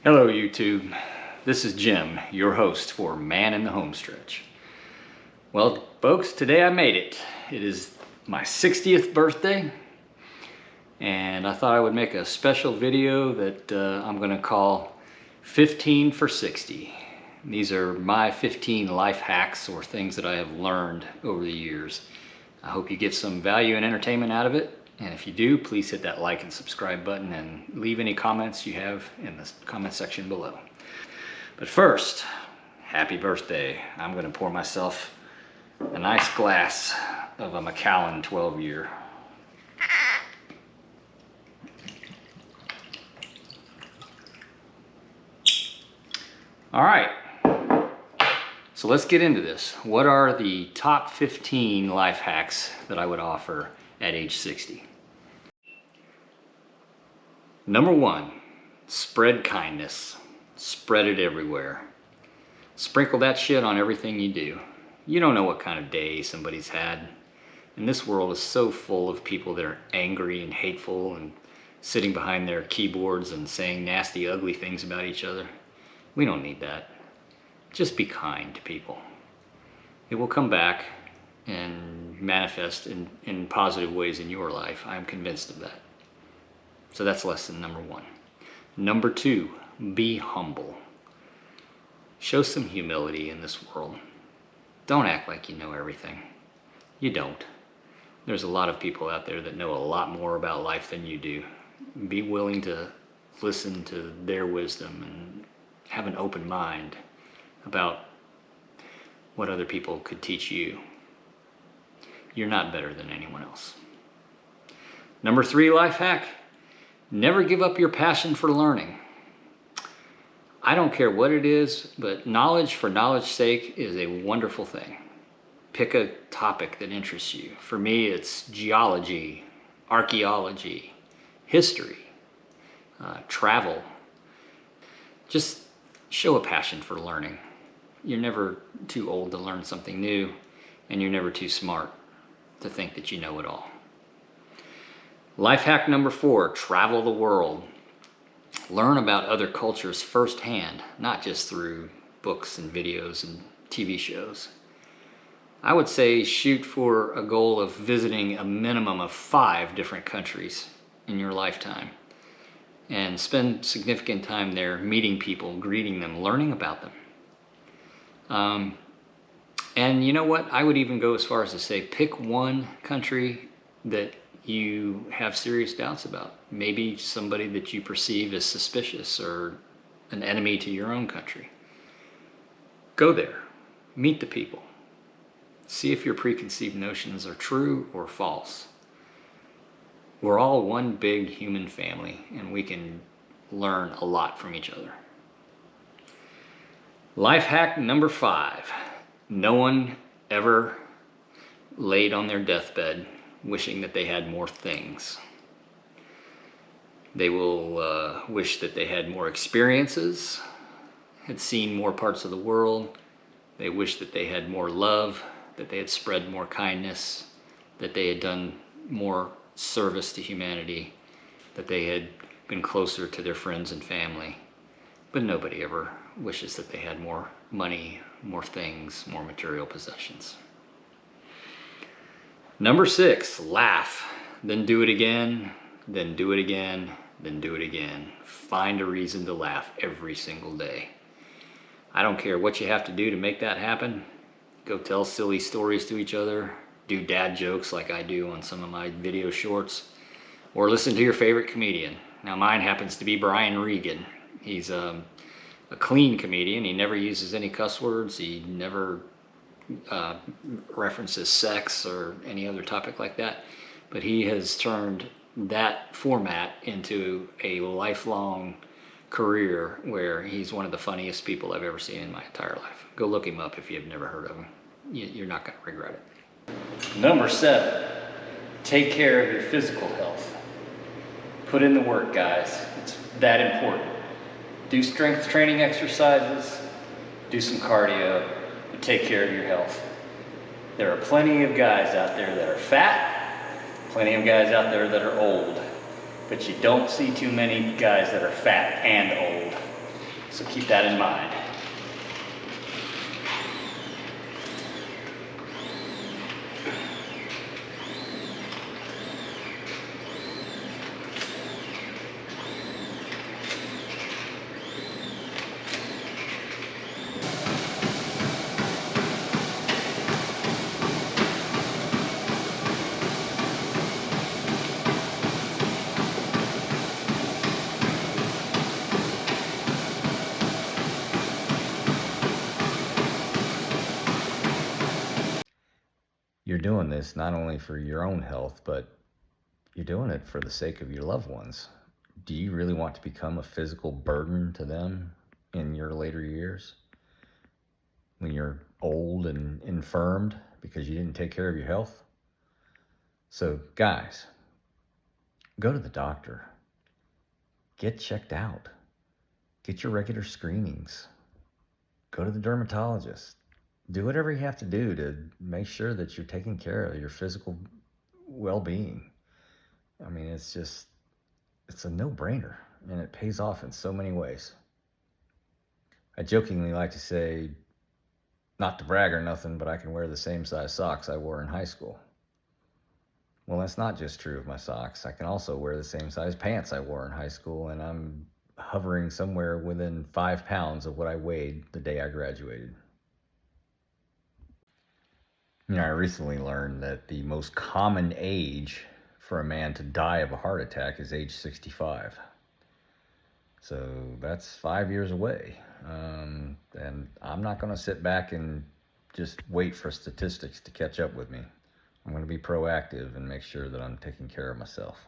Hello YouTube, this is Jim, your host for Man in the Homestretch. Well folks, today I made it. It is my 60th birthday and I thought I would make a special video that I'm going to call 15 for 60. These are my 15 life hacks or things that I have learned over the years. I hope you get some value and entertainment out of it. And if you do, please hit that like and subscribe button and leave any comments you have in the comment section below. But first, happy birthday. I'm going to pour myself a nice glass of a Macallan 12-year. All right, so let's get into this. What are the top 15 life hacks that I would offer at age 60? Number 1, spread kindness. Spread it everywhere. Sprinkle that shit on everything you do. You don't know what kind of day somebody's had. And this world is so full of people that are angry and hateful and sitting behind their keyboards and saying nasty, ugly things about each other. We don't need that. Just be kind to people. It will come back and manifest in positive ways in your life. I'm convinced of that. So that's lesson number 1. Number 2, be humble. Show some humility in this world. Don't act like you know everything. You don't. There's a lot of people out there that know a lot more about life than you do. Be willing to listen to their wisdom and have an open mind about what other people could teach you. You're not better than anyone else. Number 3 life hack. Never give up your passion for learning. I don't care what it is, but knowledge for knowledge's sake is a wonderful thing. Pick a topic that interests you. For me, it's geology, archaeology, history, travel. Just show a passion for learning. You're never too old to learn something new, and you're never too smart to think that you know it all. Life hack number 4, travel the world. Learn about other cultures firsthand, not just through books and videos and TV shows. I would say shoot for a goal of visiting a minimum of 5 different countries in your lifetime and spend significant time there meeting people, greeting them, learning about them. And you know what? I would even go as far as to say pick one country that you have serious doubts about. Maybe somebody that you perceive as suspicious or an enemy to your own country. Go there, meet the people. See if your preconceived notions are true or false. We're all one big human family and we can learn a lot from each other. Life hack number 5. No one ever laid on their deathbed wishing that they had more things. They will wish that they had more experiences, had seen more parts of the world. They wish that they had more love, that they had spread more kindness, that they had done more service to humanity, that they had been closer to their friends and family. But nobody ever wishes that they had more money, more things, more material possessions. Number 6, laugh, then do it again, then do it again, then do it again. Find a reason to laugh every single day. I don't care what you have to do to make that happen. Go tell silly stories to each other, do dad jokes like I do on some of my video shorts, or listen to your favorite comedian. Now mine happens to be Brian Regan. He's a clean comedian. He never uses any cuss words. He never references sex or any other topic like that, but he has turned that format into a lifelong career where he's one of the funniest people I've ever seen in my entire life. Go look him up if you've never heard of him. You're not going to regret it. Number 7, take care of your physical health. Put in the work, guys. It's that important. Do strength training exercises, do some cardio, but take care of your health. There are plenty of guys out there that are fat, plenty of guys out there that are old, but you don't see too many guys that are fat and old. So keep that in mind. You're doing this not only for your own health, but you're doing it for the sake of your loved ones. Do you really want to become a physical burden to them in your later years? When you're old and infirmed because you didn't take care of your health? So, guys, go to the doctor. Get checked out. Get your regular screenings. Go to the dermatologist. Do whatever you have to do to make sure that you're taking care of your physical well-being. I mean, it's a no-brainer, and it pays off in so many ways. I jokingly like to say, not to brag or nothing, but I can wear the same size socks I wore in high school. Well, that's not just true of my socks. I can also wear the same size pants I wore in high school, and I'm hovering somewhere within 5 pounds of what I weighed the day I graduated. I recently learned that the most common age for a man to die of a heart attack is age 65. So that's 5 years away. And I'm not going to sit back and just wait for statistics to catch up with me. I'm going to be proactive and make sure that I'm taking care of myself.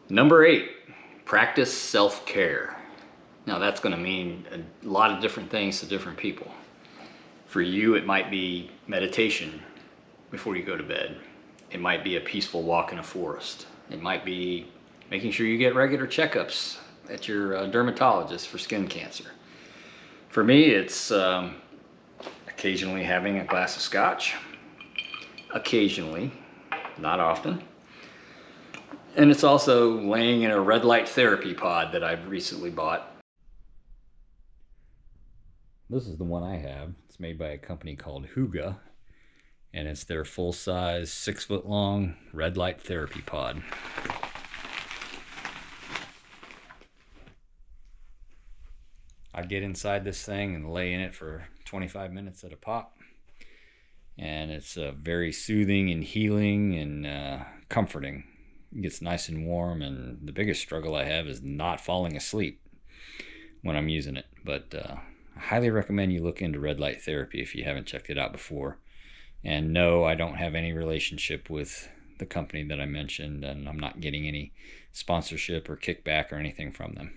Number 8, practice self-care. Now that's going to mean a lot of different things to different people. For you, it might be meditation before you go to bed. It might be a peaceful walk in a forest. It might be making sure you get regular checkups at your dermatologist for skin cancer. For me, it's occasionally having a glass of scotch. Occasionally, not often. And it's also laying in a red light therapy pod that I've recently bought. This is the one I have. It's made by a company called Huga, and it's their full-size, 6-foot-long red light therapy pod. I get inside this thing and lay in it for 25 minutes at a pop, and it's very soothing and healing and comforting. It gets nice and warm, and the biggest struggle I have is not falling asleep when I'm using it. But I highly recommend you look into red light therapy if you haven't checked it out before. And no, I don't have any relationship with the company that I mentioned, and I'm not getting any sponsorship or kickback or anything from them.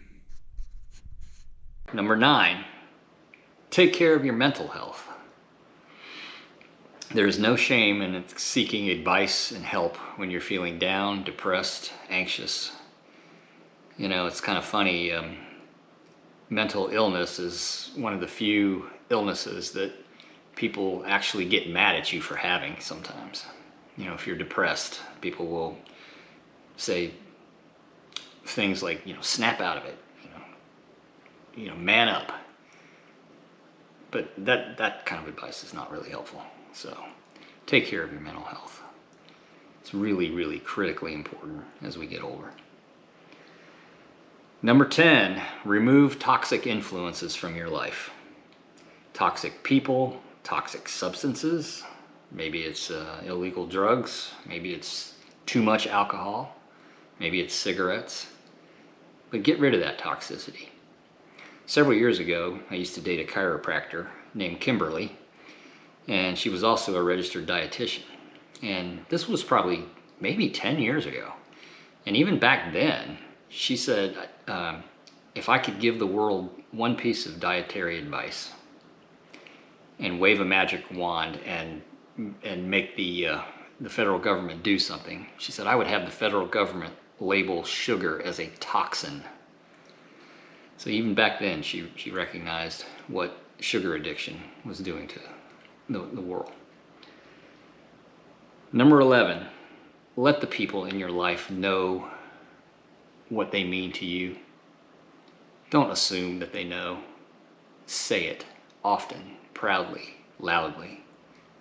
Number 9, take care of your mental health. There is no shame in seeking advice and help when you're feeling down, depressed, anxious. You know, it's kind of funny. Mental illness is one of the few illnesses that people actually get mad at you for having sometimes. You know, if you're depressed, people will say things like, snap out of it, man up. But that kind of advice is not really helpful. So take care of your mental health. It's really, really critically important as we get older. Number 10, remove toxic influences from your life. Toxic people, toxic substances. Maybe it's illegal drugs. Maybe it's too much alcohol. Maybe it's cigarettes. But get rid of that toxicity. Several years ago, I used to date a chiropractor named Kimberly, and she was also a registered dietitian. And this was probably maybe 10 years ago. And even back then, she said, if I could give the world one piece of dietary advice and wave a magic wand and make the federal government do something, she said, I would have the federal government label sugar as a toxin. So even back then, she recognized what sugar addiction was doing to the world. Number 11, let the people in your life know what they mean to you. Don't assume that they know. Say it often, proudly, loudly.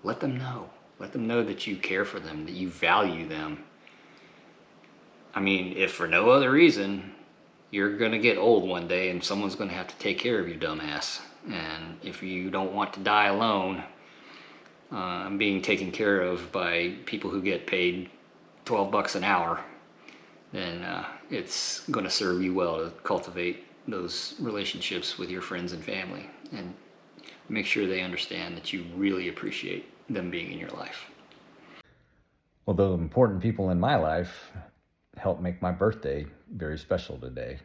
Let them know. Let them know that you care for them, that you value them. I mean, if for no other reason, you're going to get old one day and someone's going to have to take care of you, dumbass. And if you don't want to die alone, being taken care of by people who get paid $12 an hour, then it's going to serve you well to cultivate those relationships with your friends and family, and make sure they understand that you really appreciate them being in your life. Well, the important people in my life helped make my birthday very special today.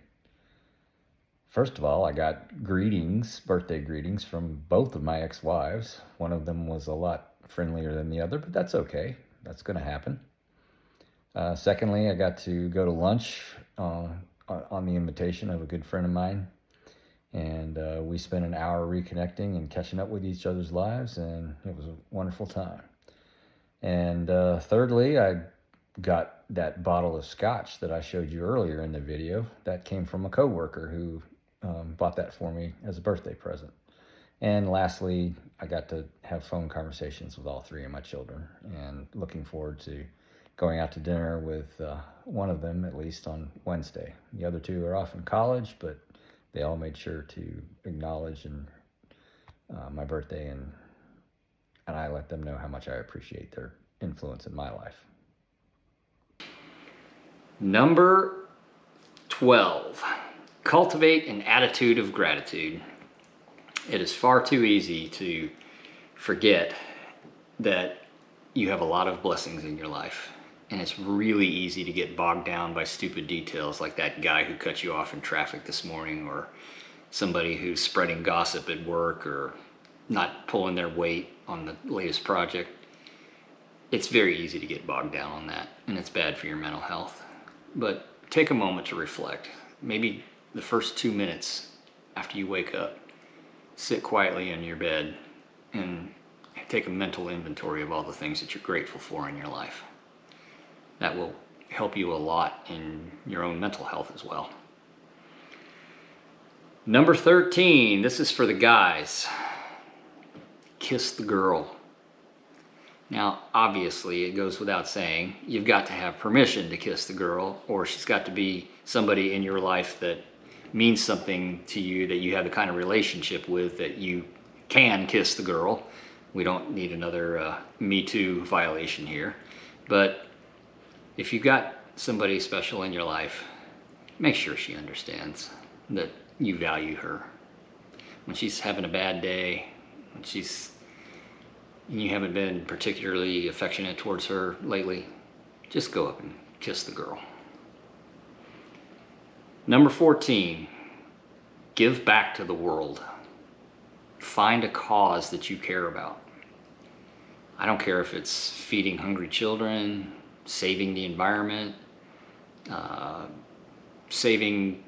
First of all, I got birthday greetings from both of my ex-wives. One of them was a lot friendlier than the other, but that's okay. That's going to happen. Secondly, I got to go to lunch on the invitation of a good friend of mine. And we spent an hour reconnecting and catching up with each other's lives, and it was a wonderful time. And thirdly, I got that bottle of scotch that I showed you earlier in the video. That came from a coworker who bought that for me as a birthday present. And lastly, I got to have phone conversations with all three of my children, and looking forward to going out to dinner with one of them, at least on Wednesday. The other two are off in college, but they all made sure to acknowledge my birthday, and I let them know how much I appreciate their influence in my life. Number 12, cultivate an attitude of gratitude. It is far too easy to forget that you have a lot of blessings in your life. And it's really easy to get bogged down by stupid details like that guy who cut you off in traffic this morning, or somebody who's spreading gossip at work, or not pulling their weight on the latest project. It's very easy to get bogged down on that, and it's bad for your mental health. But take a moment to reflect. Maybe the first 2 minutes after you wake up, sit quietly in your bed and take a mental inventory of all the things that you're grateful for in your life. That will help you a lot in your own mental health as well. Number 13, this is for the guys. Kiss the girl. Now, obviously, it goes without saying, you've got to have permission to kiss the girl, or she's got to be somebody in your life that means something to you, that you have the kind of relationship with that you can kiss the girl. We don't need another Me Too violation here. But if you've got somebody special in your life, make sure she understands that you value her. When she's having a bad day, when you haven't been particularly affectionate towards her lately, just go up and kiss the girl. Number 14, give back to the world. Find a cause that you care about. I don't care if it's feeding hungry children, saving the environment, saving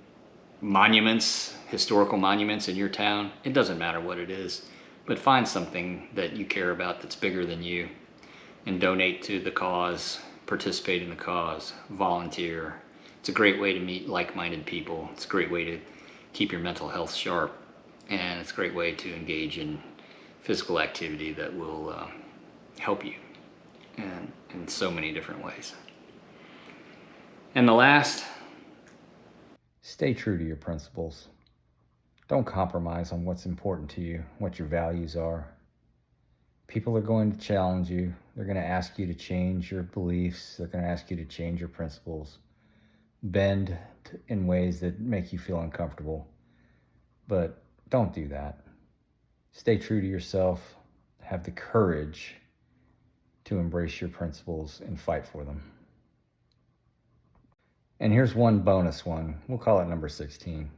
monuments, historical monuments in your town. It doesn't matter what it is, but find something that you care about that's bigger than you, and donate to the cause, participate in the cause, volunteer. It's a great way to meet like-minded people. It's a great way to keep your mental health sharp, and it's a great way to engage in physical activity that will help you in so many different ways. And the last, stay true to your principles. Don't compromise on what's important to you, what your values are. People are going to challenge you. They're going to ask you to change your beliefs. They're going to ask you to change your principles. Bend in ways that make you feel uncomfortable. But don't do that. Stay true to yourself. Have the courage to embrace your principles and fight for them. And here's one bonus one. We'll call it number 16.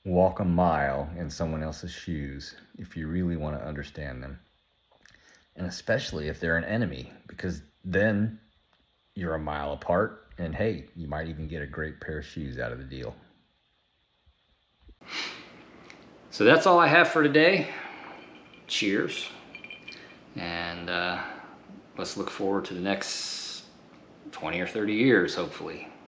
Walk a mile in someone else's shoes if you really want to understand them. And especially if they're an enemy, because then you're a mile apart, and hey, you might even get a great pair of shoes out of the deal. So that's all I have for today. Cheers. And let's look forward to the next 20 or 30 years, hopefully.